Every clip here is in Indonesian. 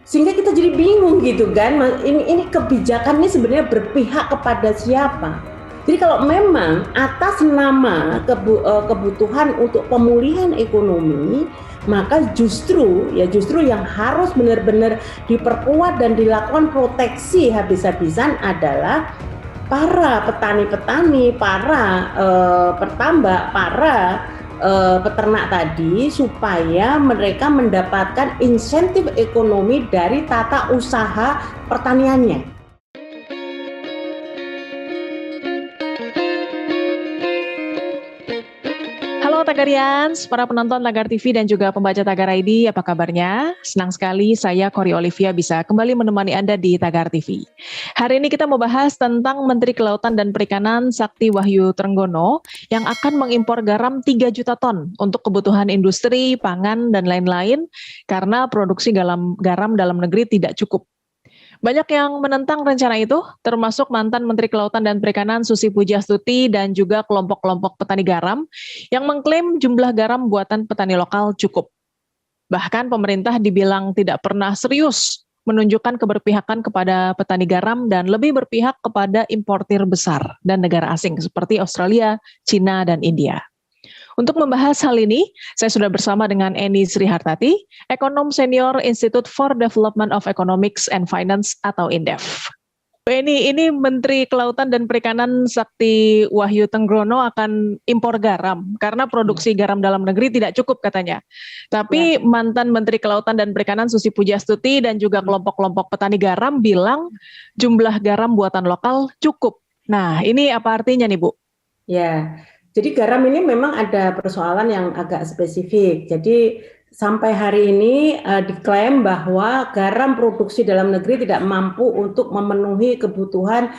Sehingga kita jadi bingung gitu kan, ini kebijakannya sebenarnya berpihak kepada siapa? Jadi kalau memang atas nama kebutuhan untuk pemulihan ekonomi, maka justru yang harus benar-benar diperkuat dan dilakukan proteksi habis-habisan adalah para petani-petani, para petambak, para peternak tadi, supaya mereka mendapatkan insentif ekonomi dari tata usaha pertaniannya. Halo Tagarians, para penonton Tagar TV dan juga pembaca Tagar ID, apa kabarnya? Senang sekali saya Kori Olivia bisa kembali menemani Anda di Tagar TV. Hari ini kita mau bahas tentang Menteri Kelautan dan Perikanan Sakti Wahyu Trenggono yang akan mengimpor garam 3 juta ton untuk kebutuhan industri, pangan, dan lain-lain karena produksi garam dalam negeri tidak cukup. Banyak yang menentang rencana itu, termasuk mantan Menteri Kelautan dan Perikanan Susi Pujiastuti dan juga kelompok-kelompok petani garam yang mengklaim jumlah garam buatan petani lokal cukup. Bahkan pemerintah dibilang tidak pernah serius menunjukkan keberpihakan kepada petani garam dan lebih berpihak kepada importir besar dan negara asing seperti Australia, China, dan India. Untuk membahas hal ini, saya sudah bersama dengan Eni Srihartati, ekonom senior Institute for Development of Economics and Finance atau INDEF. Eni, ini Menteri Kelautan dan Perikanan Sakti Wahyu Trenggono akan impor garam karena produksi garam dalam negeri tidak cukup katanya. Tapi mantan Menteri Kelautan dan Perikanan Susi Pujiastuti dan juga kelompok-kelompok petani garam bilang jumlah garam buatan lokal cukup. Nah, ini apa artinya nih, Bu? Ya, jadi garam ini memang ada persoalan yang agak spesifik. Jadi sampai hari ini diklaim bahwa garam produksi dalam negeri tidak mampu untuk memenuhi kebutuhan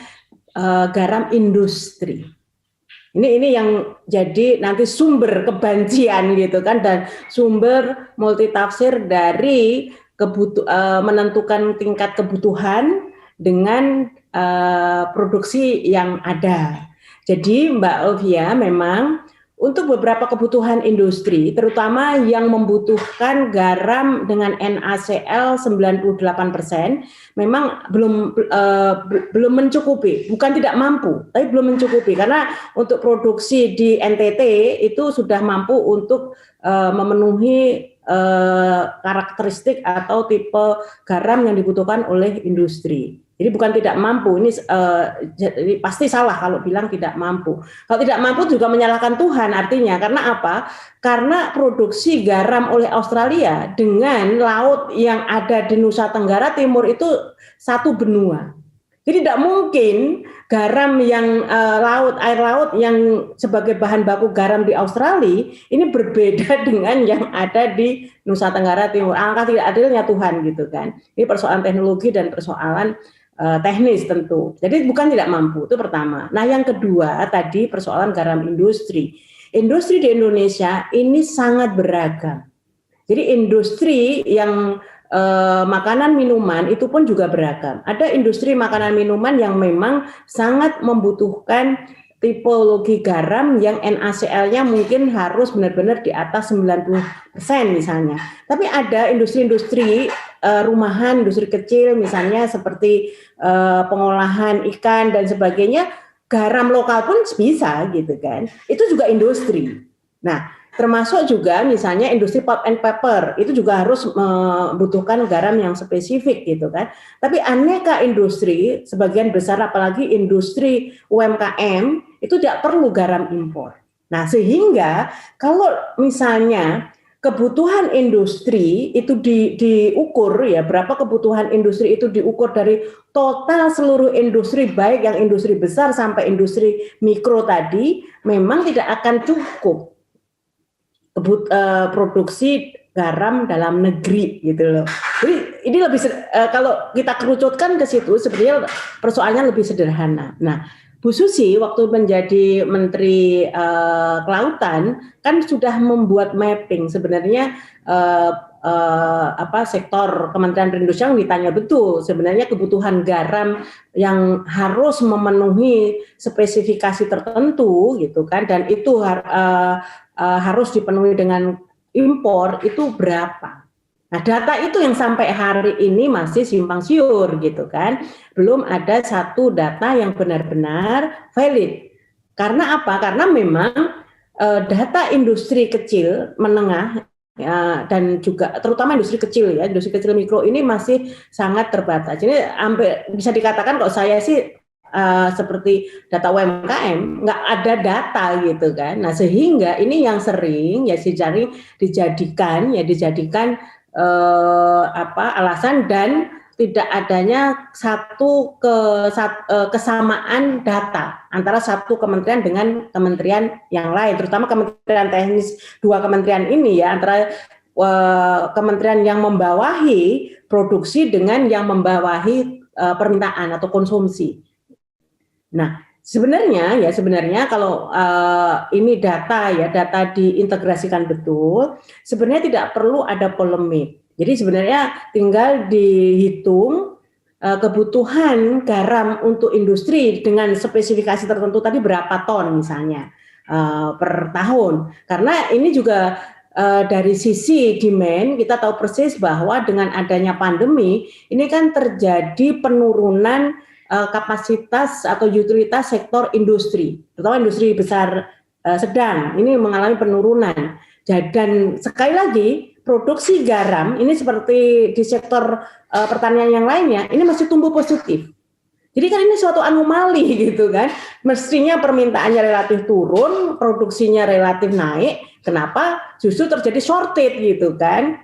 garam industri. Ini yang jadi nanti sumber kebencian gitu kan, dan sumber multitafsir dari menentukan tingkat kebutuhan dengan produksi yang ada. Jadi Mbak Olivia, memang untuk beberapa kebutuhan industri, terutama yang membutuhkan garam dengan NaCl 98%, memang belum mencukupi, bukan tidak mampu, tapi belum mencukupi, karena untuk produksi di NTT itu sudah mampu untuk memenuhi karakteristik atau tipe garam yang dibutuhkan oleh industri. Jadi bukan tidak mampu, ini pasti salah kalau bilang tidak mampu. Kalau tidak mampu juga menyalahkan Tuhan artinya, karena apa? Karena produksi garam oleh Australia dengan laut yang ada di Nusa Tenggara Timur itu satu benua. Jadi tidak mungkin garam yang air laut yang sebagai bahan baku garam di Australia ini berbeda dengan yang ada di Nusa Tenggara Timur. Angka tidak adilnya Tuhan gitu kan. Ini persoalan teknologi dan persoalan teknis tentu. Jadi bukan tidak mampu, itu pertama. Nah yang kedua tadi persoalan garam industri. Industri di Indonesia ini sangat beragam. Jadi industri yang makanan minuman itu pun juga beragam. Ada industri makanan minuman yang memang sangat membutuhkan tipologi garam yang NaCl-nya mungkin harus benar-benar di atas 90% misalnya. Tapi ada industri-industri rumahan, industri kecil misalnya seperti pengolahan ikan dan sebagainya, garam lokal pun bisa gitu kan. Itu juga industri. Nah, termasuk juga misalnya industri pulp and paper, itu juga harus membutuhkan garam yang spesifik gitu kan. Tapi aneka industri, sebagian besar apalagi industri UMKM, itu tidak perlu garam impor. Nah sehingga kalau misalnya kebutuhan industri itu diukur ya, berapa kebutuhan industri itu diukur dari total seluruh industri, baik yang industri besar sampai industri mikro tadi, memang tidak akan cukup produksi garam dalam negeri gitu loh. Jadi ini lebih kalau kita kerucutkan ke situ sebenarnya persoalannya lebih sederhana. Nah, Bu Susi waktu menjadi Menteri Kelautan kan sudah membuat mapping sebenarnya sektor Kementerian Perindustrian ditanya betul sebenarnya kebutuhan garam yang harus memenuhi spesifikasi tertentu gitu kan, dan itu harus dipenuhi dengan impor itu berapa. Nah, data itu yang sampai hari ini masih simpang siur gitu kan. Belum ada satu data yang benar-benar valid. Karena apa? Karena memang data industri kecil, menengah, ya, dan juga terutama industri kecil ya, industri kecil mikro ini masih sangat terbatas. Jadi hampir bisa dikatakan kalau saya sih seperti data UMKM nggak ada data gitu kan. Nah sehingga ini yang sering ya dijadikan alasan dan tidak adanya kesamaan data antara satu kementerian dengan kementerian yang lain, terutama kementerian teknis dua kementerian ini ya, antara kementerian yang membawahi produksi dengan yang membawahi permintaan atau konsumsi. Nah, sebenarnya kalau ini data diintegrasikan betul, sebenarnya tidak perlu ada polemik. Jadi sebenarnya tinggal dihitung kebutuhan garam untuk industri dengan spesifikasi tertentu tadi berapa ton misalnya per tahun. Karena ini juga dari sisi demand kita tahu persis bahwa dengan adanya pandemi ini kan terjadi penurunan kapasitas atau utilitas sektor industri, terutama industri besar sedang ini mengalami penurunan. Dan sekali lagi produksi garam ini seperti di sektor pertanian yang lainnya ini masih tumbuh positif. Jadi kan ini suatu anomali gitu kan. Mestinya permintaannya relatif turun, produksinya relatif naik. Kenapa justru terjadi shortage gitu kan?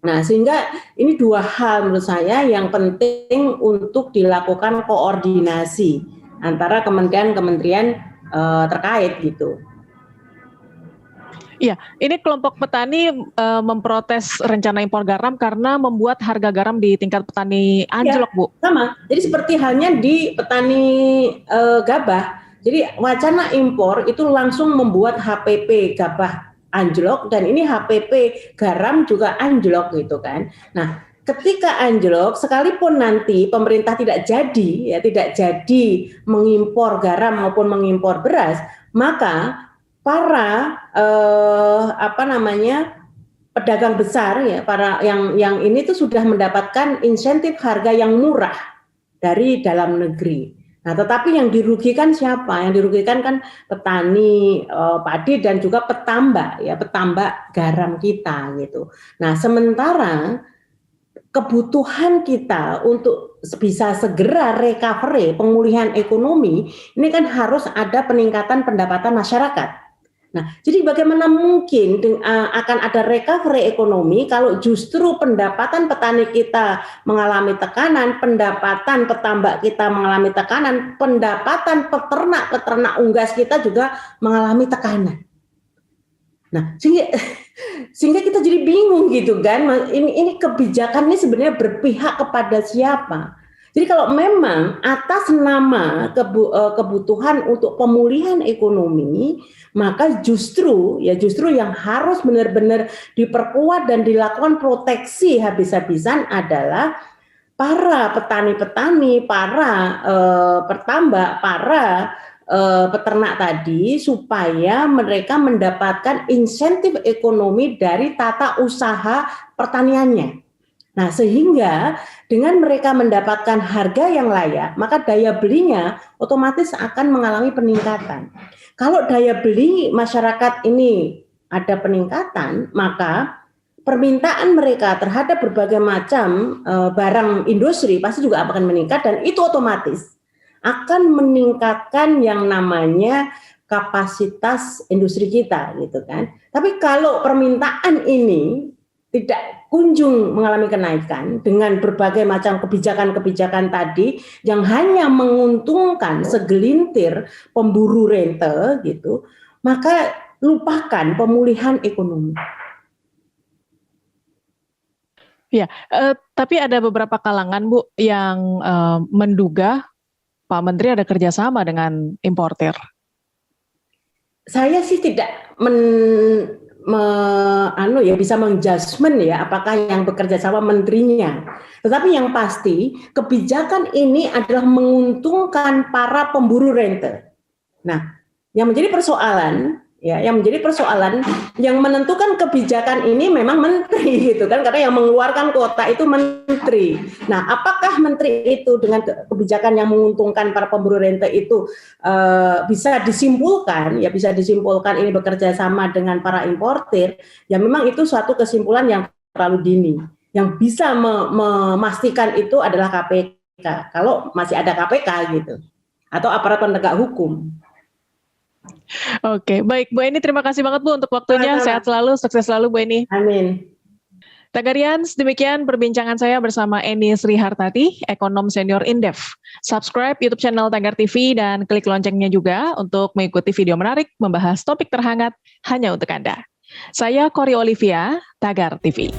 Nah, sehingga ini dua hal menurut saya yang penting untuk dilakukan koordinasi antara kementerian-kementerian terkait gitu. Iya, ini kelompok petani memprotes rencana impor garam karena membuat harga garam di tingkat petani anjlok, Bu. Sama. Jadi seperti halnya di petani gabah. Jadi wacana impor itu langsung membuat HPP gabah anjlok dan ini HPP garam juga anjlok gitu kan. Nah, ketika anjlok sekalipun nanti pemerintah tidak jadi mengimpor garam maupun mengimpor beras, maka para pedagang besar ya, para yang ini tuh sudah mendapatkan insentif harga yang murah dari dalam negeri. Nah, tetapi yang dirugikan siapa? Yang dirugikan kan petani padi dan juga petambak garam kita gitu. Nah, sementara kebutuhan kita untuk bisa segera recovery, pemulihan ekonomi, ini kan harus ada peningkatan pendapatan masyarakat. Nah, jadi bagaimana mungkin akan ada recovery ekonomi kalau justru pendapatan petani kita mengalami tekanan, pendapatan petambak kita mengalami tekanan, pendapatan peternak unggas kita juga mengalami tekanan. Nah, sehingga kita jadi bingung gitu kan, ini kebijakannya sebenarnya berpihak kepada siapa? Jadi kalau memang atas nama kebutuhan untuk pemulihan ekonomi, maka justru yang harus benar-benar diperkuat dan dilakukan proteksi habis-habisan adalah para petani-petani, para petambak, para peternak tadi supaya mereka mendapatkan insentif ekonomi dari tata usaha pertaniannya. Nah, sehingga dengan mereka mendapatkan harga yang layak, maka daya belinya otomatis akan mengalami peningkatan. Kalau daya beli masyarakat ini ada peningkatan, maka permintaan mereka terhadap berbagai macam barang industri pasti juga akan meningkat dan itu otomatis akan meningkatkan yang namanya kapasitas industri kita gitu kan. Tapi kalau permintaan ini tidak kunjung mengalami kenaikan dengan berbagai macam kebijakan-kebijakan tadi yang hanya menguntungkan segelintir pemburu rente gitu, maka lupakan pemulihan ekonomi. Ya, tapi ada beberapa kalangan Bu yang menduga Pak Menteri ada kerjasama dengan importer. Saya sih tidak bisa menjudgment ya apakah yang bekerja sama menterinya. Tetapi yang pasti kebijakan ini adalah menguntungkan para pemburu rente. Nah, yang menjadi persoalan Ya, yang menjadi persoalan yang menentukan kebijakan ini memang menteri gitu kan, karena yang mengeluarkan kuota itu menteri. Nah, apakah menteri itu dengan kebijakan yang menguntungkan para pemburu rente itu bisa disimpulkan ini bekerja sama dengan para importir, ya memang itu suatu kesimpulan yang terlalu dini. Yang bisa memastikan itu adalah KPK, kalau masih ada KPK gitu, atau aparat penegak hukum. Oke, baik Bu Eni, terima kasih banget Bu untuk waktunya. Sehat selalu, sukses selalu Bu Eni. Amin. Tagarians, demikian perbincangan saya bersama Eni Srihartati, ekonom senior Indef. Subscribe YouTube channel Tagar TV dan klik loncengnya juga untuk mengikuti video menarik membahas topik terhangat hanya untuk Anda. Saya Kori Olivia, Tagar TV.